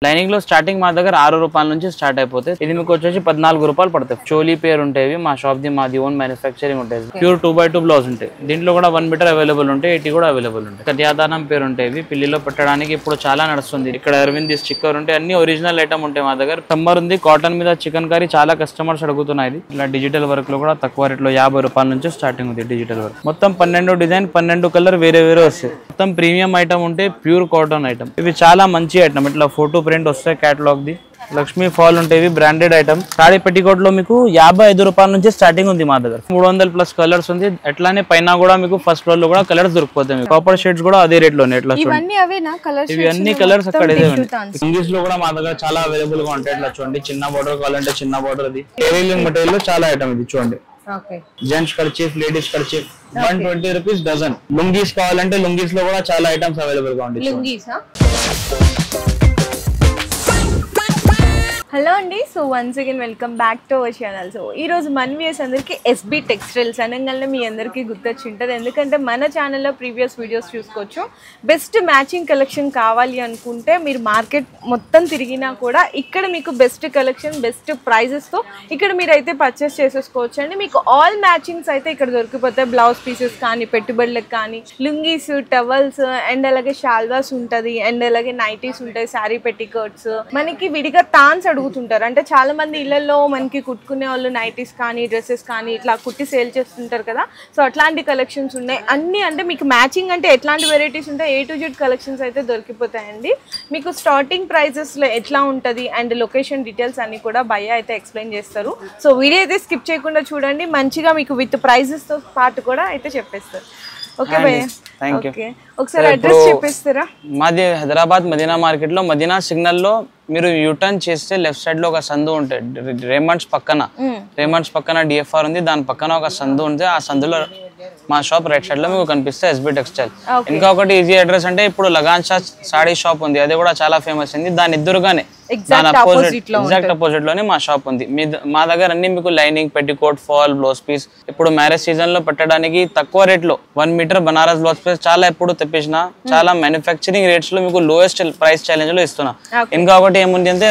Lining లో starting మా దగ్గర 6 రూపాయల నుంచి స్టార్ట్ అయిపోతాయి. ఇది మీకు వచ్చేసి 14 రూపాయలు పడతాయి. చోలీ పేరు ఉంటాయి. మా షాప్ ది మాది ఓన్ మ్యానుఫ్యాక్చరింగ్ ఉంటుంది. ప్యూర్ 2x2 బ్లౌజ్ ఉంటాయి. దీంట్లో కూడా 1 మీటర్ అవైలబుల్ ఉంటాయి, 80 కూడా అవైలబుల్ ఉంటాయి. కన్యాదానం పేరు ఉంటాయి. పిల్లిలో పెట్టడానికి ఇప్పుడు చాలా నడుస్తుంది. ఇక్కడ అరవింద్ స్టిక్కర్ ఉంటాయి. అన్ని ఒరిజినల్ ఐటమ్ ఉంటాయి మా దగ్గర. సమ్మర్ ఉంది, కాటన్ మీద చికెన్ కర్రీ చాలా కస్టమర్స్ అడుగుతున్నాయి. ఇలా డిజిటల్ వర్క్ లో కూడా తక్కువ రేట్లో 50 రూపాయల నుంచి స్టార్టింగ్ ఉంది. డిజిటల్ వర్క్ మొత్తం 12 డిజైన్ 12 కలర్ వేరే వస్తాయి. మొత్తం ప్రీమియం ఐటమ్ ఉంటే ప్యూర్ కాటన్ ఐటమ్. ఇవి చాలా మంచి ఐటమ్. ఇట్లా ఫోటో ప్రింట్ వస్తాయి. క్యాటలాగ్ ది లక్ష్మీ ఫాల్ ఉంటాయి. Branded item. సాడీ పెట్టికోట్ లో మీకు 55 రూపాయల నుంచి స్టార్టింగ్ ఉంది మా దగ్గర. 300+ కలర్స్ ఉంది. అట్లానే పైన కూడా మీకు ఫస్ట్ ఫ్లోర్ లో కూడా కలర్స్ దొరికిపోతాయి. కాపర్ షేడ్స్ కూడా అదే రేట్ లోనే. ఇట్లా చూడండి, ఇవి అన్ని కలర్స్ అక్కడ ఇంగ్లీష్ లో కూడా మా దగ్గర చాలా అవైలబుల్ గా ఉంటాయి. ఇట్లా చూడండి, చిన్న బార్డర్ కావాలంటే చిన్న బార్డర్. అది టైలింగ్ మెటీరియల్ లో చాలా ఐటమ్. ఇది చూడండి, gents kerchief, ladies kerchief 120 rupees dozen. Lungis కావాలంటే లుంగీస్ లో కూడా చాలా ఐటమ్స్ అవైలబుల్ గా ఉంటాయి. హలో అండి, so once again welcome back to our channel. So ఈరోజు మన వ్యూస్ అందరికీ ఎస్బీ టెక్స్టైల్స్ అనగానే మీ అందరికీ గుర్తొచ్చి ఉంటుంది. ఎందుకంటే మన ఛానల్లో ప్రీవియస్ వీడియోస్ చూసుకోవచ్చు. బెస్ట్ మ్యాచింగ్ కలెక్షన్ కావాలి అనుకుంటే మీరు మార్కెట్ మొత్తం తిరిగినా కూడా ఇక్కడ మీకు బెస్ట్ కలెక్షన్, బెస్ట్ ప్రైజెస్తో ఇక్కడ మీరైతే పర్చేస్ చేసేసుకోవచ్చు అండి. మీకు ఆల్ మ్యాచింగ్స్ అయితే ఇక్కడ దొరికిపోతాయి. బ్లౌజ్ పీసెస్ కానీ, పెట్టుబడులకు కానీ, లుంగీస్, టవల్స్ అండ్ అలాగే షాల్వాస్ ఉంటుంది. అండ్ అలాగే నైటీస్ ఉంటాయి, శారీ పెట్టికోట్స్. మనకి విడిగా తాన్స్ అడుగుతుంటారు. అంటే చాలా మంది ఇళ్లలో మనకి కుట్టుకునే వాళ్ళు నైటీస్ కానీ, డ్రెస్సెస్ కానీ ఇట్లా కుట్టి సేల్ చేస్తుంటారు కదా. సో అట్లాంటి కలెక్షన్స్ ఉన్నాయి అన్ని. అంటే మీకు మ్యాచింగ్ అంటే ఎట్లాంటి వెరైటీస్ ఉంటాయి, A to Z కలెక్షన్స్ అయితే దొరికిపోతాయండి. మీకు స్టార్టింగ్ ప్రైజెస్లో ఎట్లా ఉంటుంది అండ్ లొకేషన్ డీటెయిల్స్ అన్ని కూడా భయ్య అయితే ఎక్స్ప్లెయిన్ చేస్తారు. సో వీడియో అయితే స్కిప్ చేయకుండా చూడండి. మంచిగా మీకు విత్ ప్రైజెస్తో పాటు కూడా అయితే చెప్పేస్తారు. ఓకే భయ్య, ఓకే ఒకసారి అడ్రస్ చెప్పేస్తారా? మాది హైదరాబాద్ మదీనా మార్కెట్ లో, మదీనా సిగ్నల్ లో మీరు యూటర్న్ చేస్తే లెఫ్ట్ సైడ్ లో ఒక సందు ఉంటుంది. రేమండ్స్ పక్కన DFR ఉంది. దాని పక్కన ఒక సందు ఉంది. ఆ సందులో మా షాప్ రైట్ సైడ్ లో మీకు కనిపిస్తే ఎస్బీ టెక్స్టైల్. ఇంకా ఒకటి ఈజీ అడ్రస్ అంటే ఇప్పుడు లగాన్ షా సాడీ షాప్ ఉంది. అది కూడా చాలా ఫేమస్ అయింది. దాని ఎదురుగానే ఎగ్జాక్ట్ అపోజిట్ లోనే మా షాప్ ఉంది. మా దగ్గర అన్ని మీకు lining, petticoat, fall, blouse piece. ఇప్పుడు మ్యారేజ్ సీజన్ లో పెట్టడానికి తక్కువ రేట్ లో 1 మీటర్ బనారస్ బ్లౌజ్ పీస్ చాలా ఎప్పుడు తెప్పించిన చాలా మ్యానుఫ్యాక్చరింగ్ రేట్స్ లో మీకు లోయెస్ట్ ప్రైస్ ఛాలెంజ్ లో ఇస్తున్నా. ఇంకా ఒకటి ఏముంది అంటే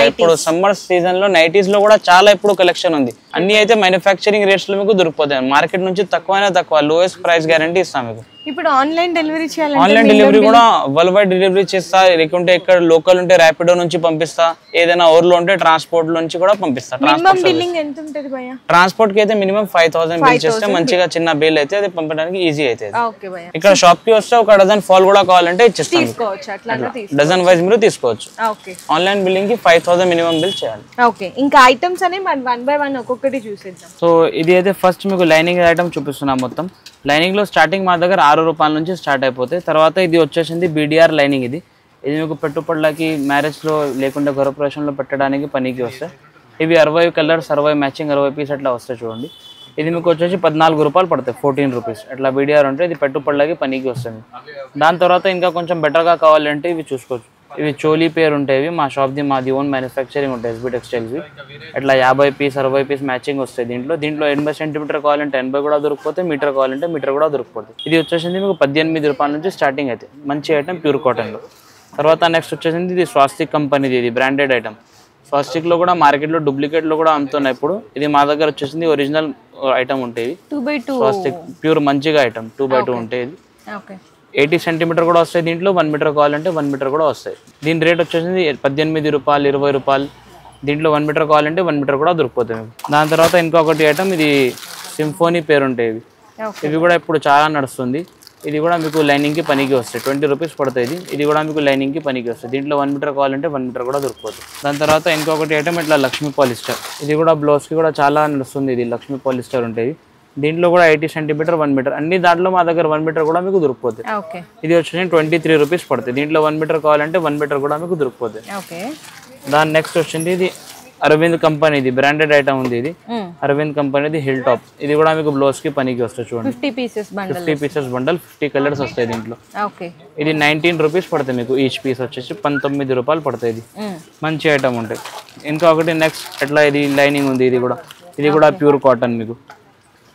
ఇప్పుడు సమ్మర్ సీజన్ లో నైటీస్ లో కూడా చాలా ఇప్పుడు కలెక్షన్ ఉంది. అన్ని అయితే మ్యానుఫ్యాక్చరింగ్ రేట్స్ లో మీకు దొరికిపోతాయి. మార్కెట్ నుంచి తక్కువైనా తక్కువ లోయెస్ట్ ప్రైస్ గ్యారంటీ ఇస్తాం మీకు. ఇప్పుడు ఆన్లైన్ డెలివరీ చేయాలి. ఆన్లైన్ డెలివరీ కూడా వరల్డ్ వైడ్ డెలివరీ చేస్తా. లేకుంటే ఇక్కడ లోకల్ ఉంటే ర్యాపిడో నుంచి పంపిస్తా. ఏదైనా ఊర్లో ఉంటే ట్రాన్స్పోర్ట్ నుంచి కూడా పంపిస్తా. ట్రాన్స్పోర్ట్ కి అయితే మినిమం 5000 బిల్ చేస్తే మంచిగా చిన్న బిల్ అయితే అది పంపడానికి ఈజీ అయితే. ఇక్కడ షాప్ కి వస్తే ఒక డజన్ ఫాల్ కూడా కావాలంటే ఇచ్చేస్తాం. డజన్ వైజ్ మీరు తీసుకోవచ్చు. ఆన్లైన్ బిల్లింగ్ కి 5000 మినిమం బిల్ చేయాలి. ఇంకా ఐటమ్స్ అని 1 by 1 ఒక్కొక్కటి చూసేద్దాం. సో ఇది అయితే ఫస్ట్ మీకు లైనింగ్ ఐటమ్ చూపిస్తున్నాం. మొత్తం లైనింగ్ లో స్టార్టింగ్ మా దగ్గర 6 రూపాయల నుంచి స్టార్ట్ అయిపోతాయి. తర్వాత ఇది వచ్చేసింది BDR లైనింగ్. ఇది మీకు పెట్టుబడులకి, మ్యారేజ్ లో లేకుంటే గృహప్రవేశంలో పెట్టడానికి పనికి వస్తాయి. ఇవి 60 కలర్స్, 60 మ్యాచింగ్, 60 పీస్ అట్లా వస్తాయి. చూడండి, ఇది మీకు వచ్చేసి 14 రూపాయలు పడతాయి. 14 రూపీస్ అట్లా BDR ఉంటే ఇది పెట్టుబడులకి పనికి వస్తుంది. దాని తర్వాత ఇంకా కొంచెం బెటర్గా కావాలంటే ఇవి చూసుకోవచ్చు. ఇవి చోలీ పేరు ఉంటాయి. మా షాప్ ది మాది ఓన్ మ్యానుఫ్యాక్చరింగ్ ఉంటాయి. SB textiles. ఇట్లా 50 పీస్, 60 పీస్ మ్యాచింగ్ వస్తాయి. దీంట్లో 80 సెంటీమీటర్ కావాలంటే 80 కూడా దొరికిపోతాయి. మీటర్ కావాలంటే మీటర్ కూడా దొరికిపోతుంది. ఇది వచ్చేసింది మీకు 18 రూపాయల నుంచి స్టార్టింగ్ అయితే. మంచి ఐటమ్ ప్యూర్ కాటన్లో. తర్వాత నెక్స్ట్ వచ్చేసింది ఇది స్వాస్తిక్ కంపెనీది. ఇది బ్రాండెడ్ ఐటమ్. స్వాస్తిక్లో కూడా మార్కెట్లో డూప్లికేట్లో కూడా అమ్ముతున్నాయి ఇప్పుడు. ఇది మా దగ్గర వచ్చేసింది ఒరిజినల్ ఐటమ్ ఉంటాయి. స్వాస్తిక్ ప్యూర్ మంచిగా ఐటమ్ 2x2 ఉంటాయి. 80 సెంటీమీటర్ కూడా వస్తాయి. దీంట్లో 1 మీటర్ కావాలంటే 1 మీటర్ కూడా వస్తాయి. దీని రేట్ వచ్చేసింది 18 రూపాయలు, 20 రూపాయలు. దీంట్లో 1 మీటర్ కావాలంటే 1 మీటర్ కూడా దొరికిపోతుంది. దాని తర్వాత ఇంకొకటి ఐటమ్ ఇది సింఫోనీ పేరు ఉంటాయి. ఇవి కూడా ఇప్పుడు చాలా నడుస్తుంది. ఇది కూడా మీకు లైనింగ్కి పనికి వస్తాయి. 20 రూపీస్ పడుతుంది. ఇది కూడా మీకు లైనింగ్కి పనికి వస్తుంది. దీంట్లో 1 మీటర్ కావాలంటే 1 మీటర్ కూడా దొరికిపోతుంది. దాని తర్వాత ఇంకొకటి ఐటమ్ ఇట్లా లక్ష్మీ పాలిస్టర్. ఇది కూడా బ్లౌజ్కి కూడా చాలా నడుస్తుంది. ఇది లక్ష్మీ పాలిస్టర్ ఉంటుంది. దీంట్లో కూడా 80 సెంటీమీటర్, 1 మీటర్ అన్ని. దాంట్లో మా దగ్గర 1 మీటర్ కూడా మీకు దొరికిపోతుంది. ఇది వచ్చేసి 23 రూపీస్ పడుతుంది. దీంట్లో 1 మీటర్ కావాలంటే 1 మీటర్ కూడా మీకు దొరికిపోతుంది. దాని నెక్స్ట్ వచ్చింది ఇది అరవింద్ కంపెనీది బ్రాండెడ్ ఐటమ్ ఉంది. ఇది అరవింద్ కంపెనీది హిల్ టాప్. ఇది కూడా మీకు బ్లౌజ్ కి పనికి వస్తుంది. చూడండి, 50 పీసెస్ బండల్, 50 కలర్స్ వస్తాయి దీంట్లో. ఇది 19 రూపీస్ పడుతుంది మీకు. ఈచ్ పీస్ వచ్చేసి 19 రూపాయలు పడుతుంది. ఇది మంచి ఐటమ్ ఉంటాయి. ఇంకా ఒకటి నెక్స్ట్ ఎట్లా ఇది లైనింగ్ ఉంది. ఇది కూడా ప్యూర్ కాటన్ మీకు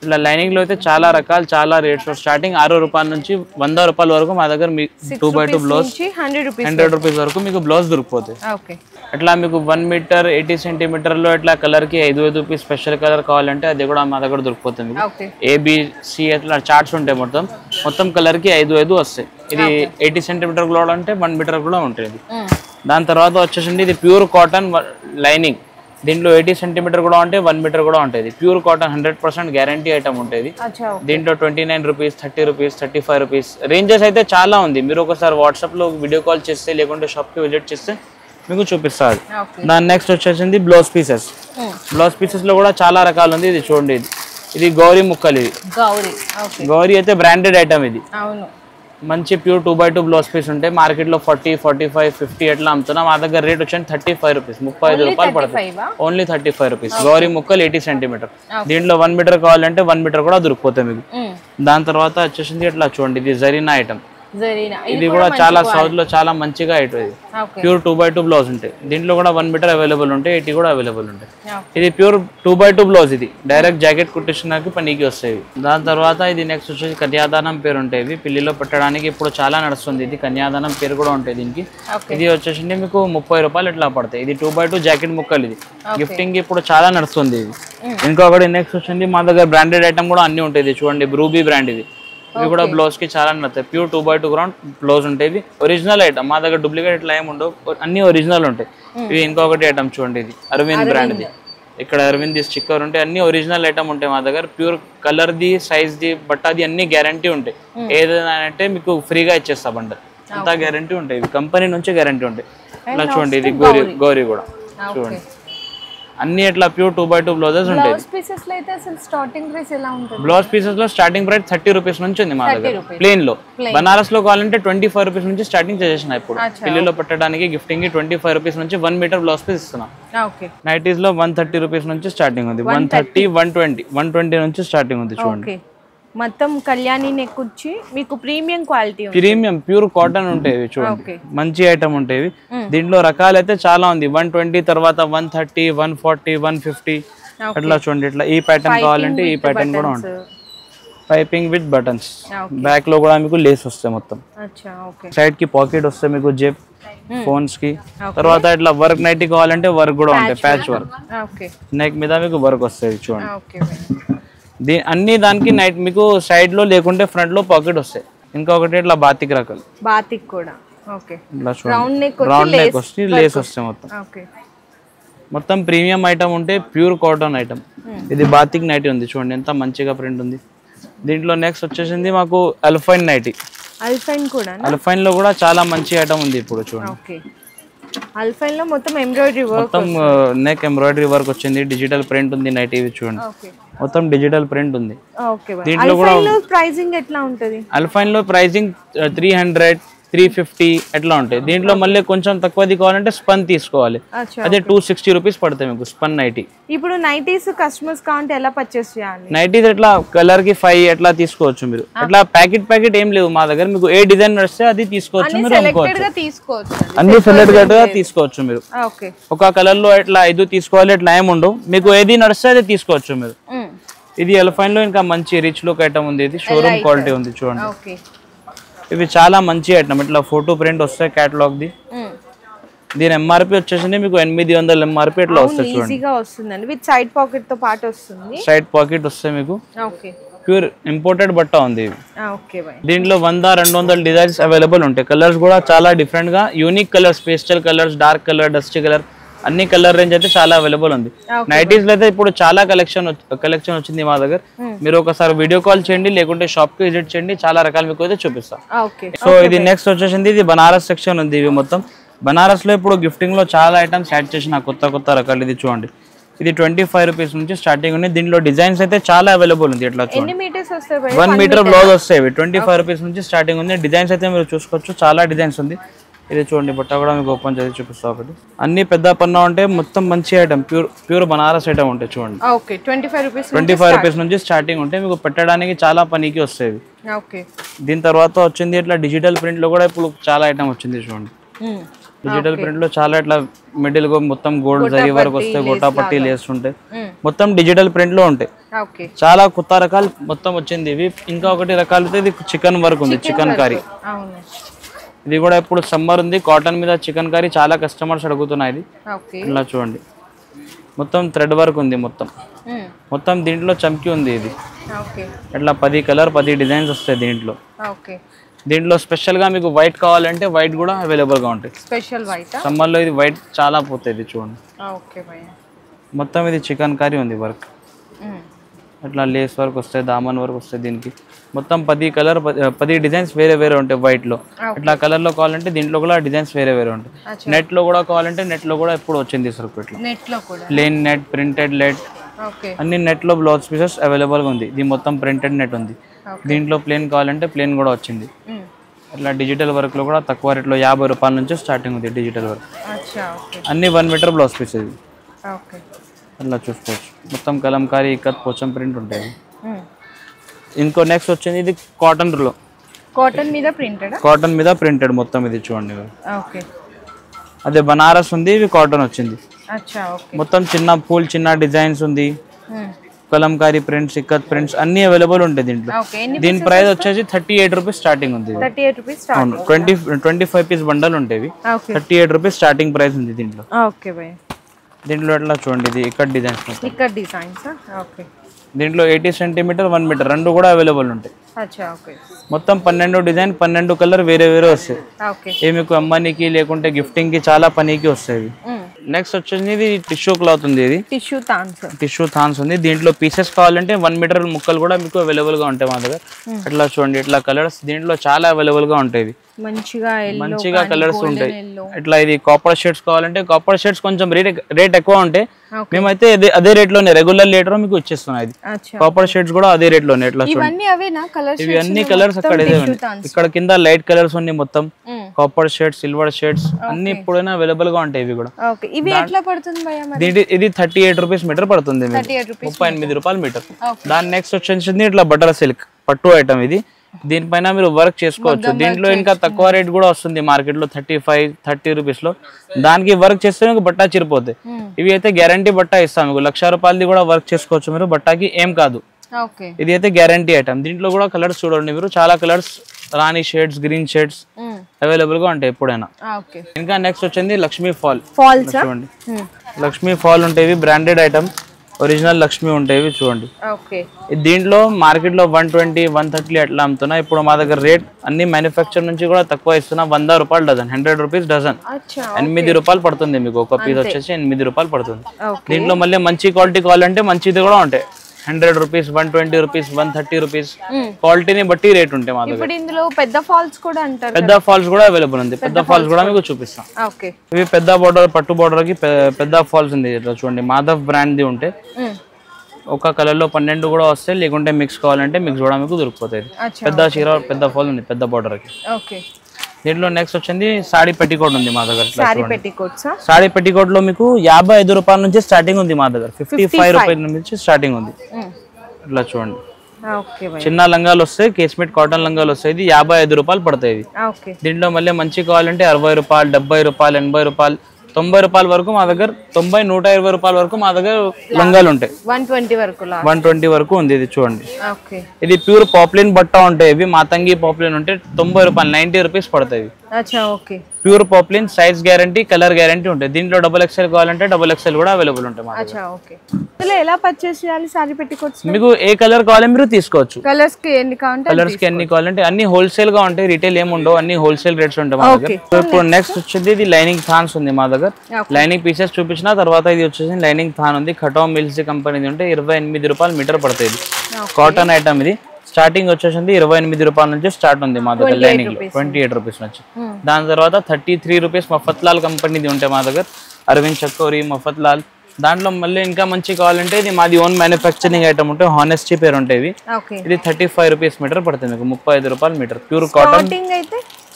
ఇట్లా లైనింగ్ లో అయితే చాలా రకాలు చాలా రేట్స్ స్టార్టింగ్ 6 రూపాయల నుంచి 100 రూపాయల వరకు మా దగ్గర 2x2 బ్లౌజ్ 100 రూపీస్ వరకు మీకు బ్లౌజ్ దొరికిపోతాయి. అట్లా మీకు 1 మీటర్ 80 సెంటీమీటర్లో ఇట్లా కలర్ కి 5 రూపీస్ స్పెషల్ కలర్ కావాలంటే అది కూడా మా దగ్గర దొరికిపోతుంది. ABC అట్లా చార్ట్స్ ఉంటాయి, మొత్తం కలర్ కి 5 వస్తాయి. ఇది 80 సెంటీమీటర్ కూడా అంటే 1 మీటర్ కూడా ఉంటుంది. దాని తర్వాత వచ్చేసింది ఇది ప్యూర్ కాటన్ లైనింగ్. దీంట్లో 80 సెంటీమీటర్ కూడా ఉంటే 1 మీటర్ కూడా ఉంటుంది. ప్యూర్ కాటన్ 100% గ్యారంటీ ఐటమ్ ఉంటుంది. దీంట్లో 29 రూపీస్ 30 రూపీస్ 35 రూపీస్ రేంజెస్ అయితే చాలా ఉంది. మీరు ఒకసారి వాట్సాప్ లో వీడియో కాల్ చేస్తే లేకుంటే షాప్ కి విజిట్ చేస్తే మీకు చూపిస్తారు. దాని నెక్స్ట్ వచ్చేసింది బ్లౌజ్ పీసెస్. బ్లౌజ్ పీసెస్ లో కూడా చాలా రకాలు ఉంది. ఇది చూడండి, ఇది గౌరీ ముక్కలు. ఇది గౌరీ అయితే బ్రాండెడ్ ఐటమ్. ఇది మంచి ప్యూర్ 2x2 బ్లౌజ్ పీస్ ఉంటాయి. మార్కెట్ లో 40, 45, 50 ఎట్లా అమ్ముతున్నా. మా దగ్గర రేట్ వచ్చి 35 రూపీస్ 35 రూపాయలు పడుతుంది. Only 35 rupees. గౌరీ ముక్కలు 80 సెంటీమీటర్. దీంట్లో 1 మీటర్ కావాలంటే 1 మీటర్ కూడా దొరికిపోతాయి మీకు. దాని తర్వాత వచ్చేసింది ఇట్లా చూడండి, ఇది జరీనా ఐటమ్. ఇది కూడా చాలా సౌత్ లో చాలా మంచిగా ఐటమ్. ఇది ప్యూర్ 2x2 బ్లౌజ్ ఉంటాయి. దీంట్లో కూడా 1 మీటర్ అవైలబుల్ ఉంటాయి, 80 కూడా అవైలబుల్ ఉంటాయి. ఇది ప్యూర్ 2x2 బ్లౌజ్. ఇది డైరెక్ట్ జాకెట్ కుట్టించడానికి పనికి వస్తాయి. దాని తర్వాత ఇది నెక్స్ట్ వచ్చేసి కన్యాదానం పేరు ఉంటాయి. ఇవి పిల్లిలో పెట్టడానికి ఇప్పుడు చాలా నడుస్తుంది. ఇది కన్యాదానం పేరు కూడా ఉంటాయి దీనికి. ఇది వచ్చేసి మీకు 30 రూపాయలు ఇట్లా పడతాయి. ఇది 2x2 జాకెట్ ముక్కలు. ఇది గిఫ్టింగ్ ఇప్పుడు చాలా నడుస్తుంది. ఇది ఇంకొకటి నెక్స్ట్ వచ్చింది మా దగ్గర బ్రాండెడ్ ఐటమ్ కూడా అన్ని ఉంటాయి. చూడండి, బ్రూబీ బ్రాండ్. ఇది ఇవి కూడా బ్లౌజ్ కి చాలా నచ్చుతాయి. ప్యూర్ 2x2 గ్రౌండ్ బ్లౌజ్ ఉంటాయి. Original item. మా దగ్గర డూప్లికేట్ ఇట్లా ఏమి ఉండవు, అన్ని ఒరిజినల్ ఉంటాయి. ఇవి ఇంకొకటి ఐటమ్ చూడండి, ఇది అరవింద్ బ్రాండ్. ఇది ఇక్కడ అరవింద్ స్టిక్కర్ ఉంటాయి. అన్ని ఒరిజినల్ ఐటమ్ ఉంటాయి మా దగ్గర. ప్యూర్ కలర్ ది, సైజ్ ది, బట్టది అన్ని గ్యారంటీ ఉంటాయి. ఏదైనా అంటే మీకు ఫ్రీగా ఇచ్చేస్తా బండల్, అంతా గ్యారంటీ ఉంటాయి. ఇవి కంపెనీ నుంచి గ్యారంటీ ఉంటాయి. ఇట్లా చూడండి, ఇది గౌరీ కూడా చూడండి. అన్ని ఇట్లా ప్యూర్ 2x2 బ్లౌజెస్ ఉంటాయి. బ్లౌజ్ పీసెస్ లో స్టార్టింగ్ ప్రైస్ 30 రూపీస్ నుంచి ఉంది మా దగ్గర. ప్లేన్ లో బనారస్ లో కావాలంటే 25 రూపీస్ నుంచి స్టార్టింగ్ చేసేసిన. ఇప్పుడు పిల్లిలో పెట్టడానికి గిఫ్టింగ్ 25 రూపీస్ నుంచి 1 మీటర్ బ్లౌజ్ పీస్ ఇస్తున్నాం. నైటీస్ లో 130 రూపీస్ నుంచి స్టార్టింగ్ ఉంది. 130, 120 నుంచి స్టార్టింగ్ ఉంది. చూడండి, మొత్తం కళ్యాణి నెక్ వచ్చి మీకు premium quality, premium pure cotton ఉంటాయి. చూడండి, మంచి ఐటమ్ ఉంటాయి. దీంట్లో రకాలు అయితే చాలా ఉంది. 120 తర్వాత 130, 140, 150 అట్లా చూడండి. ఇట్లా ఈ ప్యాటర్న్ కావాలంటే ఈ ప్యాటర్న్ కూడా ఉంటుంది. Piping with buttons. బ్యాక్ లో కూడా మీకు లేస్ వస్తాయి. మొత్తం సైడ్ కి పాకెట్ వస్తాయి మీకు, జెప్ ఫోన్స్ కి. తర్వాత ఇట్లా వర్క్ నైటీ కావాలంటే వర్క్ కూడా ఉంటాయి. ప్యాచ్ వర్క్ నెక్ మీద మీకు వర్క్ వస్తుంది. చూడండి, అన్ని దానికి నైట్ మీకు సైడ్ లో లేకుంటే ఫ్రంట్ లో పాకెట్ వస్తాయి. ఇంకొకటి ఇట్లా బాతిక్ రకాలు. బాతిక్ కూడా రౌండ్ నెక్ వస్తే లేస్ వస్తాయి. మొత్తం ప్రీమియం ఐటమ్ ఉంటే ప్యూర్ కాటన్ ఐటమ్. ఇది బాతిక్ నైటీ ఉంది. చూడండి ఎంత మంచిగా ప్రింట్ ఉంది. దీంట్లో నెక్స్ట్ వచ్చేసింది మాకు అల్ఫైన్ నైటీ. అల్ఫైన్ లో కూడా చాలా మంచి ఐటమ్ ఉంది ఇప్పుడు. చూడండి, అల్ఫైన్ లో మొత్తం ఎంబ్రాయిడరీ వర్క్, మొత్తం నెక్ ఎంబ్రాయిడరీ వర్క్ వచ్చింది. డిజిటల్ ప్రింట్ ఉంది నైటీ. చూడండి, మొత్తం డిజిటల్ ప్రింట్ ఉంది. దీంట్లో కూడా ప్రైసింగ్ ఎట్లా ఉంటది? అల్ఫైన్ లో ప్రైసింగ్ 300, 350 ఎట్లా ఉంటాయి. దీంట్లో మళ్ళీ కొంచెం తక్కువది కావాలంటే స్పన్ తీసుకోవాలి. అదే 260 రూపీస్ పడతాయి మీకు స్పన్ నైటీ. ఇప్పుడు నైటీస్ కస్టమర్స్ కావాలంటే ఎలా పర్చేస్ చేయాలి? నైటీస్ ఎట్లా కలర్ కి 5 ఎట్లా తీసుకోవచ్చు మీరు. అట్లా ప్యాకెట్ ఏం లేవు మా దగ్గర. మీకు ఏ డిజైన్ నడిస్తే అది తీసుకోవచ్చు మీరు. అన్ని సెలెక్ట్ గా తీసుకోవచ్చు మీరు. ఒక కలర్ లో ఇట్లా 5 తీసుకోవాలి ఇట్లా ఏమి ఉండవు. మీకు ఏది నడిస్తే అది తీసుకోవచ్చు మీరు. ఇది అల్ఫైన్ లో ఇంకా మంచి రిచ్ లుక్ ఐటమ్ ఉంది. ఇది షోరూమ్ క్వాలిటీ ఉంది. చూడండి, ఇవి చాలా మంచి ఐటమ్. ఇట్లా ఫోటో ప్రింట్ వస్తాయి కేటలాగ్ ది. దీని ఎంఆర్పి వచ్చేసి మీకు 800 ఎంఆర్పి ఇట్లా వస్తాయి. చూడండి, విత్ సైడ్ పాకెట్ తో పాటు వస్తుంది. సైడ్ పాకెట్ వస్తాయి మీకు. ప్యూర్ ఇంపోర్టెడ్ బట్ట ఉంది. దీంట్లో 100-200 డిజైన్స్ అవైలబుల్ ఉంటాయి. కలర్స్ కూడా చాలా డిఫరెంట్ గా unique colours, pastel colours, dark colour, dusty colour, అన్ని కలర్ రేంజ్ అయితే చాలా అవైలబుల్ ఉంది. నైటీస్ లో అయితే ఇప్పుడు చాలా కలెక్షన్ వచ్చింది మా దగ్గర. మీరు ఒకసారి వీడియో కాల్ చేయండి లేకుంటే షాప్ కి విజిట్ చేయండి. చాలా రకాలు మీకు అయితే చూపిస్తాం. సో ఇది నెక్స్ట్ వచ్చేసింది ఇది బనారస్ సెక్షన్ ఉంది. ఇవి మొత్తం బనారస్ లో ఇప్పుడు గిఫ్టింగ్ లో చాలా ఐటమ్స్ యాడ్ చేసిన కొత్త రకాలు. ఇది చూడండి, ఇది 25 రూపీస్ నుంచి స్టార్టింగ్ ఉంది. దీంట్లో డిజైన్స్ అయితే చాలా అవైలబుల్ ఉంది. ఇట్లా చూడండి, 1 మీటర్ బ్లౌజ్ వస్తాయి. 25 రూపీస్ నుంచి స్టార్టింగ్ ఉంది. డిజైన్స్ అయితే మీరు చూసుకోవచ్చు, చాలా డిజైన్స్ ఉంది. ఇది చూడండి, బట్ట కూడా మీకు ఓపెన్ చేసి చూపిస్తా. ఒకటి అన్ని పెద్ద పన్నా ఉంటే మొత్తం మంచి ఐటమ్ ప్యూర్ బనారస్ ఐటమ్ ఉంటాయి. చూడండి, 25 రూపీస్ నుంచి స్టార్టింగ్ ఉంటే మీకు పెట్టడానికి చాలా పనికి వస్తాయి. దీని తర్వాత వచ్చింది ఇట్లా డిజిటల్ ప్రింట్ లో కూడా ఇప్పుడు చాలా ఐటమ్ వచ్చింది. చూడండి, డిజిటల్ ప్రింట్ లో చాలా ఇట్లా మిడిల్ మొత్తం గోల్డ్ జరీ వరకు వస్తాయి. గోటా పట్టీ లేస్తుంటాయి. మొత్తం డిజిటల్ ప్రింట్ లో ఉంటాయి. ఓకే, చాలా కొత్త రకాలు మొత్తం వచ్చింది ఇవి. ఇంకా ఒకటి రకాలు అయితే ఇది చికెన్ వర్క్ ఉంది, చికెన్ కర్రీ. అవును, ఇది కూడా ఇప్పుడు సమ్మర్ ఉంది, కాటన్ మీద చికెన్ కర్రీ చాలా కస్టమర్స్ అడుగుతున్నాయి. ఇది ఓకే, ఇలా చూడండి, మొత్తం థ్రెడ్ వర్క్ ఉంది మొత్తం. మొత్తం దీంట్లో చమ్కీ ఉంది. ఇది ఓకే, ఇట్లా 10 కలర్ 10 డిజైన్స్ వస్తాయి దీంట్లో. ఓకే, దీంట్లో స్పెషల్ గా మీకు వైట్ కావాలంటే వైట్ కూడా అవైలబుల్ గా ఉంటాయి. స్పెషల్ వైట్ సమ్మర్ లో ఇది వైట్ చాలా పోతుంది చూడండి. ఓకే భయ్య, మొత్తం ఇది చికెన్ కర్రీ ఉంది వర్క్. ఇట్లా లేస్ వర్క్ వస్తాయి, దామన్ వర్క్ వస్తాయి. దీనికి మొత్తం 10 కలర్ 10 డిజైన్స్ వేరే వేరే ఉంటాయి వైట్ లో. ఇట్లా కలర్ లో కావాలంటే దీంట్లో కూడా డిజైన్స్ వేరే వేరే ఉంటాయి. నెట్ లో కూడా కావాలంటే నెట్ లో కూడా ఇప్పుడు వచ్చింది సరుకు. ఇట్లా నెట్ లో కూడా plain net, printed net, okay, అన్ని నెట్ లో బ్లౌజ్ పీసెస్ అవైలబుల్ గా ఉంది. ఇది మొత్తం ప్రింటెడ్ నెట్ ఉంది. దీంట్లో ప్లేన్ కావాలంటే ప్లేన్ కూడా వచ్చింది. ఇట్లా డిజిటల్ వర్క్ లో కూడా తక్కువ రేట్లో 50 రూపాయల నుంచి స్టార్టింగ్ ఉంది డిజిటల్ వర్క్. అన్ని 1 మీటర్ బ్లౌజ్ పీస్ ఇది. అట్లా చూసుకోవచ్చు. మొత్తం కలంకారీ ఇక్కత్ పోచం ప్రింట్ ఉంటాయి. ఇంకో నెక్స్ట్ వచ్చింది ఇది కాటన్ లో, కాటన్ మీద ప్రింటెడ్, కాటన్ మీద ప్రింటెడ్ మొత్తం. ఇది చూడండి, ఓకే, అదే బనారస్ ఉంది, ఇవి కాటన్ వచ్చింది. అచ్చా, ఓకే, మొత్తం చిన్న పూల్ చిన్న డిజైన్స్ ఉంది. కలంకారీ ప్రింట్స్, ఇక్కత్ ప్రింట్స్ అన్ని అవైలబుల్ ఉంటాయి దీంట్లో. దీని ప్రైస్ వచ్చేసి 38 రూపీస్ స్టార్టింగ్ ఉంది. 38 రూపీస్ అవును, 25 పీస్ బండల్ ఉంటాయి. 38 రూపీస్ స్టార్టింగ్ ప్రైస్ ఉంది దీంట్లో. ఓకే భయ్య, దీంట్లో ఎట్లా చూడండి, ఇది ikat designs. Ikat designs, okay. దీంట్లో 80 సెంటీమీటర్ 1 మీటర్ రెండు కూడా అవైలబుల్ ఉంటాయి. అచ్చా, ఓకే. మొత్తం 12 డిజైన్ 12 కలర్ వేరే వేరే వస్తాయి. ఓకే, ఏ మీకు అమ్మానికి లేకుంటే గిఫ్టింగ్ కి చాలా పనికి వస్తాయి. నెక్స్ట్ వచ్చేసి ఇది టిష్యూ క్లాత్ ఉంది. ఇది టిష్యూ థాన్స్ ఉంది. దీంట్లో పీసెస్ కావాలంటే 1 మీటర్ ముక్కలు కూడా మీకు అవైలబుల్ గా ఉంటాయి మా దగ్గర. ఇట్లా చూడండి, ఇట్లా కలర్స్ దీంట్లో చాలా అవైలబుల్ గా ఉంటాయి. మంచిగా కలర్స్ ఉంటాయి. ఇట్లా ఇది కాపర్ షేడ్స్ కావాలంటే కాపర్ షేడ్స్ కొంచెం రేట్ ఎక్కువ ఉంటాయి. మేమైతే అదే రేట్ లోనే రెగ్యులర్ లీటర్ మీకు ఇచ్చేస్తున్నాం. ఇది కాపర్ షేడ్స్ కూడా అదే రేట్ లోనే. ఇట్లా చూడండి, ఇవి అన్ని కలర్స్ అక్కడ ఇక్కడ కింద లైట్ కలర్స్ ఉన్నాయి. మొత్తం కాపర్ షేడ్స్, సిల్వర్ షేడ్స్ అన్ని ఇప్పుడైనా అవైలబుల్ గా ఉంటాయి. ఇవి కూడా ఇది 38 రూపీస్ మీటర్ పడుతుంది, 38 రూపాయలు మీటర్. దాని నెక్స్ట్ వచ్చేసి ఇట్లా బటర్ సిల్క్ పట్టు ఐటమ్. ఇది దీనిపైన మీరు వర్క్ చేసుకోవచ్చు. దీంట్లో ఇంకా తక్కువ రేట్ కూడా వస్తుంది మార్కెట్ లో 35-30 రూపీస్ లో. దానికి వర్క్ చేస్తే మీకు బట్టా చిరిపోతాయి. ఇవి అయితే గ్యారంటీ బట్టా ఇస్తాం మీకు. 1,00,000 రూపాయలది కూడా వర్క్ చేసుకోవచ్చు మీరు, బట్టాకి ఏం కాదు. ఇది అయితే గ్యారంటీ ఐటమ్. దీంట్లో కూడా కలర్స్ చూడండి మీరు, చాలా కలర్స్, రాణి షేడ్స్, గ్రీన్ షేడ్స్ అవైలబుల్ గా ఉంటాయి ఎప్పుడైనా. ఇంకా నెక్స్ట్ వచ్చింది లక్ష్మీ ఫాల్ చూడండి. లక్ష్మీ ఫాల్ ఉంటాయి, బ్రాండెడ్ ఐటమ్, ఒరిజినల్ లక్ష్మి ఉంటాయి చూడండి. దీంట్లో మార్కెట్ లో 120-130 అట్లా అమ్ముతున్నా. ఇప్పుడు మా దగ్గర రేట్ అన్ని మ్యానుఫ్యాక్చర్ నుంచి కూడా తక్కువ ఇస్తున్నా. 100 రూపాయలు డజన్, 100 రూపీస్ డజన్, 8 రూపాయలు పడుతుంది మీకు. ఒక పీస్ వచ్చేసి 8 రూపాయలు పడుతుంది. దీంట్లో మళ్ళీ మంచి క్వాలిటీ కావాలంటే మంచిది కూడా ఉంటాయి. 100 రూపీస్, 120 రూపీస్, 130 రూపీస్, క్వాలిటీని బట్టి రేట్ ఉంటాయి మా దగ్గర. పెద్ద ఫాల్స్ కూడా అంటారు, పెద్ద ఫాల్స్ కూడా అవైలబుల్ ఉంది. పెద్ద ఫాల్స్ కూడా మీకు చూపిస్తాం. ఇవి పెద్ద బోర్డర్, పట్టు బోర్డర్ కి పెద్ద ఫాల్స్ ఉంది. ఇట్లా చూడండి, మాధవ్ బ్రాండ్ ది ఉంటే ఒక కలర్ లో 12 కూడా వస్తాయి. లేకుంటే మిక్స్ కావాలంటే మిక్స్ కూడా మీకు దొరికిపోతాయి. పెద్ద చీర, పెద్ద ఫాల్ ఉంది పెద్ద బోర్డర్ కి. దీంట్లో నెక్స్ట్ వచ్చింది సాడీ పెట్టికోట్ ఉంది మా దగ్గర. సాడీ పెట్టికోట్ లో మీకు 55 రూపాయల నుంచి స్టార్టింగ్ ఉంది మా దగ్గర. 55 రూపాయల నుంచి స్టార్టింగ్ ఉంది. ఇట్లా చూడండి, చిన్న లంగాలు వస్తాయి, కేస్మెట్ కాటన్ లంగాలు వస్తాయి. ఇది 55 రూపాయలు పడతాయి. దీంట్లో మళ్ళీ మంచి కావాలంటే 60 రూపాయలు, 70 రూపాయలు, 80 రూపాయలు, 90 రూపాయల వరకు మా దగ్గర, 90-120 రూపాయల వరకు మా దగ్గర లంగాలు ఉంటాయి. 120 వరకు ఉంది. ఇది చూడండి, ఇది ప్యూర్ పాప్లిన్ బట్ట ఉంటాయి. ఇవి మాతంగి పాప్లిన్ ఉంటే 90 రూపాయలు, 90 రూపీస్ పడతాయి. Pure poplin, size guarantee, colour guarantee ఉంటాయి. దీంట్లో XXL కావాలంటే XXL కూడా అవైలబుల్ ఉంటాయి. మీకు ఏ కలర్ కావాలి మీరు తీసుకోవచ్చు. కలర్స్ కి ఎన్ని కావాలంటే అన్ని హోల్సేల్ గా ఉంటాయి, రిటైల్ ఏమి ఉండవు, అన్ని హోల్సేల్ రేట్స్ ఉంటాయి మా దగ్గర. ఇప్పుడు నెక్స్ట్ వచ్చేది ఇది లైనింగ్ థాన్స్ ఉంది మా దగ్గర. లైనింగ్ పీసెస్ చూపించిన తర్వాత ఇది వచ్చేసి లైనింగ్ థాన్ ఉంది. ఖటో మిల్స్ కంపెనీ ఉంటే 28 రూపాయలు మీటర్ పడుతుంది. కాటన్ ఐటమ్ ఇది. స్టార్టింగ్ వచ్చేసింది 28 రూపాయల నుంచి స్టార్ట్ ఉంది మా దగ్గర లైనింగ్ లో, 28 రూపీస్ నుంచి. దాని తర్వాత 33 రూపీస్ మఫత్లాల్ కంపెనీది ఉంటాయి మా దగ్గర. అరవింద్ చకోరి, మఫత్లాల్. దాంట్లో మళ్ళీ ఇంకా మంచి కావాలంటే ఇది మాది ఓన్ మ్యానుఫ్యాక్చరింగ్ ఐటమ్ ఉంటే హానెస్టీ పేరు ఉంటాయి. ఇది 35 రూపీస్ మీటర్ పడుతుంది మీకు, 35 రూపాయలు metre. Pure cotton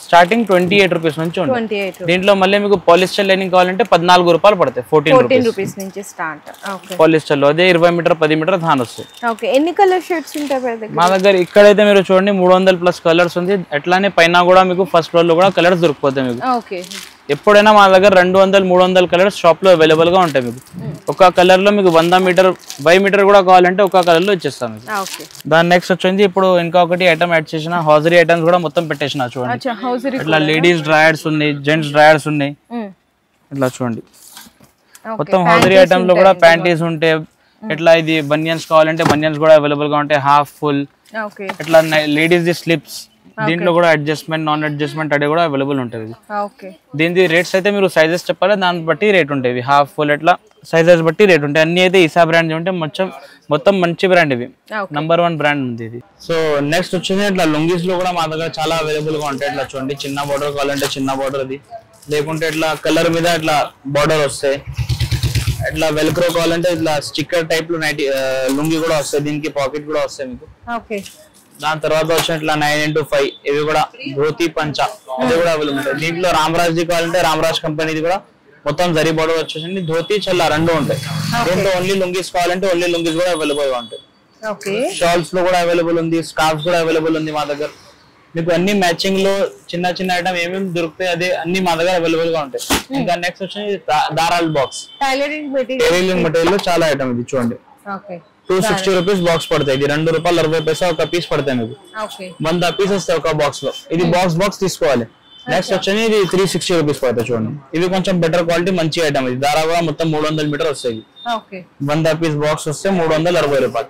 starting 28 rupees నుంచి ఉంటుంది. దీంట్లో మళ్ళీ మీకు పాలిస్టర్ లైనింగ్ కావాలంటే 14 రూపాయలు పడతాయి, 14 రూపీస్ నుంచి స్టార్ట్. పాలిస్టర్ లో అదే 20 మీటర్ 10 మీటర్ ధాన్ వస్తాయి. ఎన్ని కలర్ షేడ్స్ ఉంటాయి మా దగ్గర? ఇక్కడైతే మీరు చూడండి 300+ కలర్స్ ఉంది. అట్లానే పైన కూడా మీకు ఫస్ట్ ఫ్లోర్ లో కూడా కలర్స్ దొరికిపోతాయి మీకు. ఎప్పుడైనా మా దగ్గర 200-300 కలర్స్ షాప్ లో అవైలబుల్ గా ఉంటాయి మీకు. ఒక కలర్ లో మీకు 100 మీటర్ 5 మీటర్ కూడా కావాలంటే ఒక కలర్ లో ఇచ్చేస్తాం మీకు. ఓకే. దాని నెక్స్ట్ వచ్చింది ఇప్పుడు ఇంకొకటి ఐటమ్ యాడ్ చేసిన హౌజరీ ఐటమ్స్ కూడా మొత్తం పెట్టేసిన చూడండి. అచ్చా హౌజరీ ఇట్లా లేడీస్ డ్రాయర్స్ ఉన్నాయి, జెంట్స్ డ్రాయర్స్ ఉన్నాయి. ఇట్లా చూడండి మొత్తం హౌజరీ ఐటమ్ లో కూడా ప్యాంటీస్ ఉంటాయి. ఇట్లా ఇది బనియన్స్ కావాలంటే బనియన్స్ కూడా అవైలబుల్ గా ఉంటాయి, హాఫ్ ఫుల్. ఓకే. ఇట్లా లేడీస్ ది స్లిప్స్, దీంట్లో కూడా అడ్జస్ట్మెంట్ నాన్ అడ్జస్ట్మెంట్ అదే కూడా అవైలబుల్ ఉంటుంది. ఓకే. దీని రేట్స్ అయితే మీరు సైజెస్ చెప్పాలి, దాన్ని బట్టి రేట్ ఉంటాయి. హాఫ్ ఫుల్ ఇట్లా సైజెస్ బట్టి రేట్ ఉంటాయి. అన్ని అయితే ఈసా బ్రాండ్ ఉంటే మొత్తం మంచి బ్రాండ్ ఇవి, నంబర్ 1 బ్రాండ్ ఉంది ఇది. సో నెక్స్ట్ వచ్చింది ఇట్లా లుంగీస్ లో కూడా మా దగ్గర చాలా అవైలబుల్ గా ఉంటాయి. ఇట్లా చూడండి చిన్న బార్డర్ కావాలంటే చిన్న బార్డర్ ఇది, లేకుంటే ఇట్లా కలర్ మీద ఇట్లా బార్డర్ వస్తాయి. ఇట్లా వెల్క్రో కావాలంటే ఇట్లా స్టిక్కర్ టైప్ లో లుంగి కూడా వస్తాయి, దీనికి పాకెట్ కూడా వస్తాయి మీకు. ఓకే. దాని తర్వాత వచ్చిన ఇట్లా 9x5 ఇవి కూడా ధోతి పంచా ఇది కూడా అవైలబుల్ ఉంటాయి. దీంట్లో రామరాజ్ ది కావాలంటే రామరాజ్ కంపెనీది కూడా మొత్తం జరీ బార్డర్ వచ్చేసింది, ధోతి చల్ల రెండు ఉంటాయి. దీంట్లో ఓన్లీ లుంగీస్ కావాలంటే ఓన్లీ లుంగీస్ కూడా అవైలబుల్ గా ఉంటాయి. షాల్స్ లో కూడా అవైలబుల్ ఉంది, స్కార్ఫ్స్ కూడా అవైలబుల్ ఉంది మా దగ్గర. మీకు అన్ని మ్యాచింగ్ లో చిన్న చిన్న ఐటమ్ ఏమేమి దొరుకుతాయి అదే అన్ని మా దగ్గర అవైలబుల్ గా ఉంటాయి. ఇంకా నెక్స్ట్ వచ్చి దారాల్ బాక్స్, టైలరింగ్ మెటీరియల్ లో చాలా ఐటమ్ ఇది చూడండి. 260 రూపీస్ బాక్స్ పడతాయి. ఇది ₹2.60 ఒక పీస్ పడతాయి మీకు. 100 పీస్ వస్తాయి ఒక బాక్స్ లో. ఇది బాక్స్ తీసుకోవాలి. నెక్స్ట్ వచ్చి ఇది 360 రూపీస్ పడతాయి చూడండి. ఇది కొంచెం బెటర్ క్వాలిటీ మంచి ఐటమ్. ఇది దారా కూడా మొత్తం 300 మీటర్ వస్తాయి. 100 పీస్ బాక్స్ వస్తే ₹360.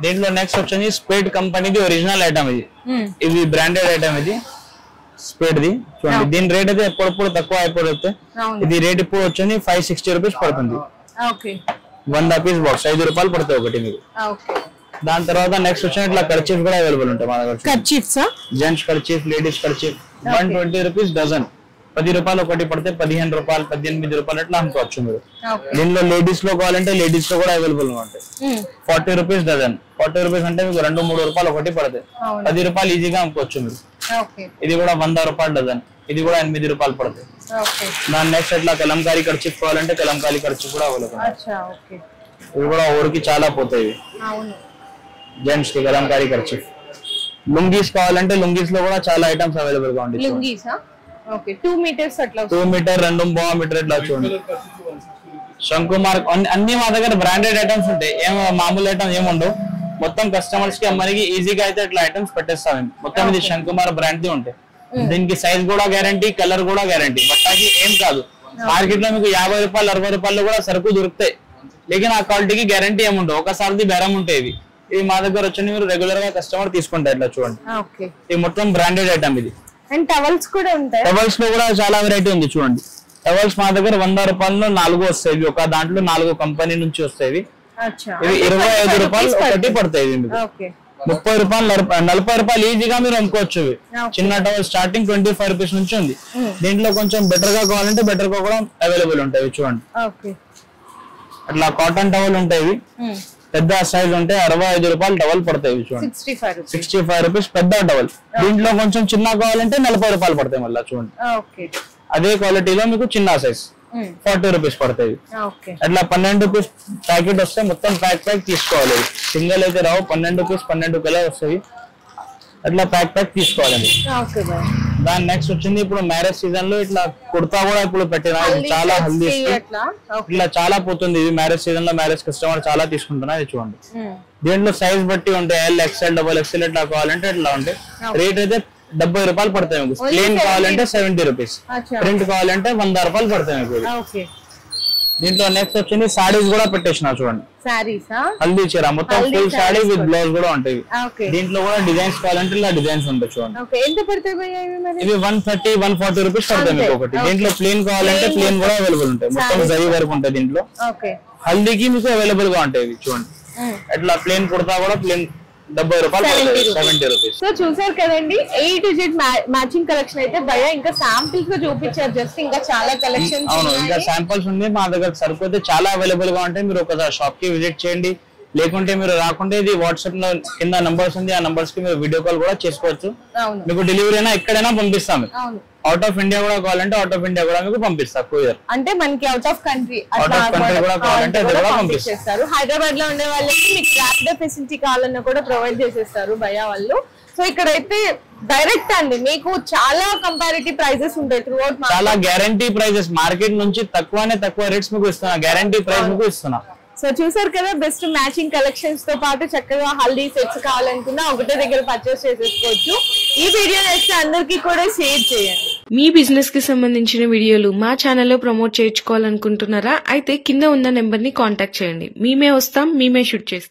దీంట్లో నెక్స్ట్ వచ్చి స్పేడ్ కంపెనీది ఒరిజినల్ ఐటమ్ ఇది. ఇది బ్రాండెడ్ ఐటమ్ ఇది స్పేడ్ ది చూడండి. దీని రేట్ అయితే ఎప్పుడప్పుడు తక్కువ అయిపోతే ఇది రేట్ ఇప్పుడు వచ్చి 560 రూపీస్ పడుతుంది. 100 పీస్ బాక్స్ ₹5 పడతాయి ఒకటి మీకు. దాని తర్వాత నెక్స్ట్ వచ్చిన ఇట్లా కర్చీఫ్ కూడా అవైలబుల్ ఉంటాయి మా దగ్గర. Gents kerchief, ladies kerchief 120 rupees dozen. ₹10 ఒకటి పడితే ₹15, ₹18 అట్లా అమ్ముకోవచ్చు మీరు. దీనిలో లేడీస్ లో కావాలంటే లేడీస్ లో కూడా అవైలబుల్ గా ఉంటాయి. 40 రూపీస్ డజన్. 40 రూపీస్ అంటే మీకు ₹2-3 ఒకటి పడతాయి. ₹10 ఈజీగా అమ్ముకోవచ్చు మీరు. ఇది కూడా ₹100 డజన్. ఇది కూడా ₹8 పడతాయి. దాని నెక్స్ట్ ఇట్లా కలంకారీ కర్చీఫ్ కావాలంటే కలంకారీ కర్చీఫ్ కూడా అవైలబుల్. ఇవి కూడా ఊరికి చాలా పోతాయి. జెంట్స్ కి కలంకారీ కర్చీఫ్. లుంగీస్ కావాలంటే లుంగీస్ లో కూడా చాలా ఐటమ్స్ అవైలబుల్ గా ఉంటాయి. 2 మీటర్స్ అట్లా 2 మీటర్ 2.5 మీటర్ ఇట్లా చూడండి. శంకుమార్ అన్ని మా దగ్గర బ్రాండెడ్ ఐటమ్స్ ఉంటాయి. ఏం మామూలు ఐటమ్స్ ఏముండవు. మొత్తం కస్టమర్స్ కి అమ్మరికి ఈజీగా అయితే ఇట్లా ఐటమ్స్ పెట్టేస్తాం. మొత్తం ఇది శంకుమార్ బ్రాండ్ ది ఉంటాయి. దీనికి సైజ్ కూడా గ్యారంటీ, కలర్ కూడా గ్యారంటీ. బట్టాకి ఏం కాదు. మార్కెట్ లో మీకు ₹50 ₹60 కూడా సరుకు దొరుకుతాయి. లేకిన్ ఆ క్వాలిటీకి గ్యారంటీ ఏముండవు. ఒకసారి బేరం ఉంటాయి. ఇది మా దగ్గర వచ్చి మీరు రెగ్యులర్ గా కస్టమర్ తీసుకుంటారు. ఇట్లా చూడండి. ఇది మొత్తం బ్రాండెడ్ ఐటమ్ ఇది. అండ్ టవల్స్ కూడా ఉంటాయి. టవల్స్ లో కూడా చాలా వెరైటీ ఉంది చూడండి. టవల్స్ మా దగ్గర ₹100 4 వస్తాయి. ఒక దాంట్లో 4 కంపెనీ నుంచి వస్తాయి. ఇవి ₹25 ఒకటి పడతాయి. ₹30 ₹40 ఈజీగా మీరు అమ్ముకోవచ్చు. చిన్న టవల్ స్టార్టింగ్ ₹25 నుంచి ఉంది. దీంట్లో కొంచెం బెటర్ గా కావాలంటే బెటర్ గా కూడా అవైలబుల్ ఉంటాయి చూడండి. అట్లా కాటన్ టవల్ ఉంటాయి. పెద్ద సైజ్ ఉంటే ₹65 టవల్ పడతాయి చూడండి. 65 రూపీస్ పెద్ద టవల్. దీంట్లో కొంచెం చిన్న కావాలంటే ₹40 పడతాయి మళ్ళీ చూడండి. అదే క్వాలిటీలో మీకు చిన్న సైజ్ ₹40 పడతాయి. అట్లా ₹12 ప్యాకెట్ వస్తే మొత్తం ప్యాక్ తీసుకోవాలి. సింగిల్ అయితే రావు. ₹12 కలర్ వస్తాయి. అట్లా ప్యాక్ తీసుకోవాలండి. దాని నెక్స్ట్ వచ్చింది ఇప్పుడు మ్యారేజ్ సీజన్ లో ఇట్లా కుర్తా కూడా ఇప్పుడు పెట్టిన చాలా హెల్దీ ఇట్లా చాలా పోతుంది. ఇది మ్యారేజ్ సీజన్ లో మ్యారేజ్ కస్టమర్ చాలా తీసుకుంటున్నా. ఇది చూడండి. దీంట్లో సైజ్ బట్టి ఉంటాయి. LXL XXL ఇట్లా కావాలంటే ఇట్లా ఉంటాయి. రేట్ అయితే ₹70 పడతాయి మీకు. ప్లేన్ కావాలంటే ₹70. ప్రింట్ కావాలంటే ₹100 పడతాయి మీకు. దీంట్లో నెక్స్ట్ వచ్చింది సారీస్ కూడా పెట్టేసిన చూడండి. హల్దీ చీర మొత్తం ఫుల్ సారీ విత్ బ్లౌజ్ కూడా ఉంటాయి. దీంట్లో కూడా డిజైన్స్ కావాలంటే ఇలా డిజైన్స్ ఉంటాయి చూడండి. ఇవి ₹130 ₹140 పడతాయి మీకు ఒకటి. దీంట్లో ప్లేన్ కావాలంటే ప్లేన్ కూడా అవైలబుల్ ఉంటాయి. మొత్తం జరీ వరకు ఉంటాయి దీంట్లో. హల్దీకి మీకు అవైలబుల్ గా ఉంటాయి ఇవి చూడండి. అట్లా ప్లేన్ కుర్తా కూడా ప్లేన్ ₹70. సో చూసారు కదండి, A to Z matching collection అయితే భయ్యా ఇంకా శాంపిల్స్ గా చూపించారు. జస్ట్ ఇంకా చాలా కలెక్షన్. అవును, ఇంకా శాంపిల్స్ ఉంది మా దగ్గర. సరుకు అయితే చాలా అవైలబుల్ గా ఉంటాయి. మీరు ఒకసారి షాప్ కి విజిట్ చేయండి. లేకుంటే మీరు రాకుంటే ఇది వాట్సాప్ లో కింద నంబర్స్ ఉంది. ఆ నంబర్స్ కి మీరు వీడియో కాల్ కూడా చేసుకోవచ్చు. మీకు డెలివరీ అయినా ఎక్కడైనా పంపిస్తాము. అవుట్ ఆఫ్ ఇండియా కూడా కావాలంటే అవుట్ ఆఫ్ ఇండియా కూడా మీకు పంపిస్తారు. కొరియర్ అంటే మనకి అవుట్ ఆఫ్ కంట్రీ కూడా కావాలంటే పంపిస్తారు. హైదరాబాద్ లో ఉండే వాళ్ళకి మీకు ర్యాపిడో ఫెసిలిటీ కావాలన్నా కూడా ప్రొవైడ్ చేసేస్తారు భయ్యా వాళ్ళు. సో ఇక్కడైతే డైరెక్ట్ అండి మీకు చాలా కంపారిటివ్ ప్రైజెస్ ఉంటాయి త్రూ అవుట్. చాలా గ్యారంటీ ప్రైజెస్, మార్కెట్ నుంచి తక్కువ రేట్స్ మీకు ఇస్తున్నా, గ్యారంటీ ప్రైస్ మీకు ఇస్తున్నా. సో చూసారు కదా, బెస్ట్ మ్యాచింగ్ కలెక్షన్స్ తో పాటు చక్కగా హల్దీ సెట్స్ కావాలనుకున్నా ఒకటే దగ్గర పర్చేస్ చేసేసుకోవచ్చు. ఈ వీడియో నచ్చితే అందరికీ కూడా షేర్ చేయండి. మీ బిజినెస్ కి సంబంధించిన వీడియోలు మా ఛానల్లో ప్రమోట్ చేయించుకోవాలనుకుంటున్నారా? అయితే కింద ఉన్న నెంబర్ ని కాంటాక్ట్ చేయండి. మేమే వస్తాం, మేమే షూట్ చేస్తాం.